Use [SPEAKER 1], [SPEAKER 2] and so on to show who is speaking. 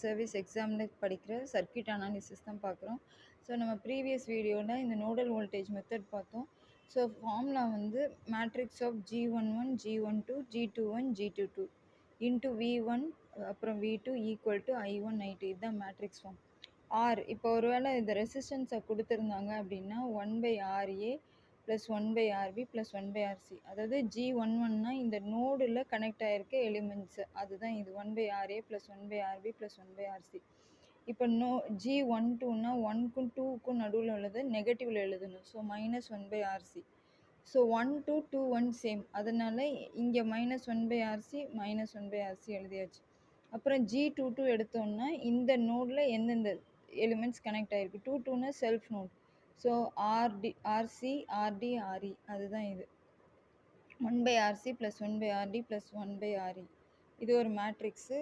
[SPEAKER 1] Service எக்ஸாமில் படிக்கிற circuit analysis தான் பார்க்குறோம். ஸோ நம்ம ப்ரீவியஸ் வீடியோவில் இந்த நோடல் வோல்டேஜ் மெத்தட் பார்த்தோம். ஸோ ஃபார்முலா வந்து matrix of G11 G12 G21 G22 into V1 அப்புறம் V2 equal to I1 I2 இதுதான் மேட்ரிக்ஸ் ஃபார்ம். ஆர் இப்போ ஒருவேளை இந்த ரெசிஸ்டன்ஸை கொடுத்துருந்தாங்க அப்படின்னா 1/RA plus 1/RB plus 1/RC, அதாவது G11னா இந்த நோடில் கனெக்ட் ஆகிருக்க எலிமெண்ட்ஸு, அதுதான் இது 1/RA plus 1/RB plus 1/RC. இப்போ G12னா 1க்கும் 2க்கும் நடுவில் உள்ளது நெகட்டிவில் எழுதணும். So -1/RC. So 1 to 2 1 same, அதனால இங்கே -1/RC -1/RC எழுதியாச்சு. அப்புறம் G22 எடுத்தோம்னா இந்த நோடில் எந்தெந்த எலிமெண்ட்ஸ் கனெக்ட் ஆகிருக்கு. 22னா self note. So RC RD RE, அதுதான் இது 1/RC plus 1/RD plus 1/RE. இது ஒரு மேட்ரிக்ஸு.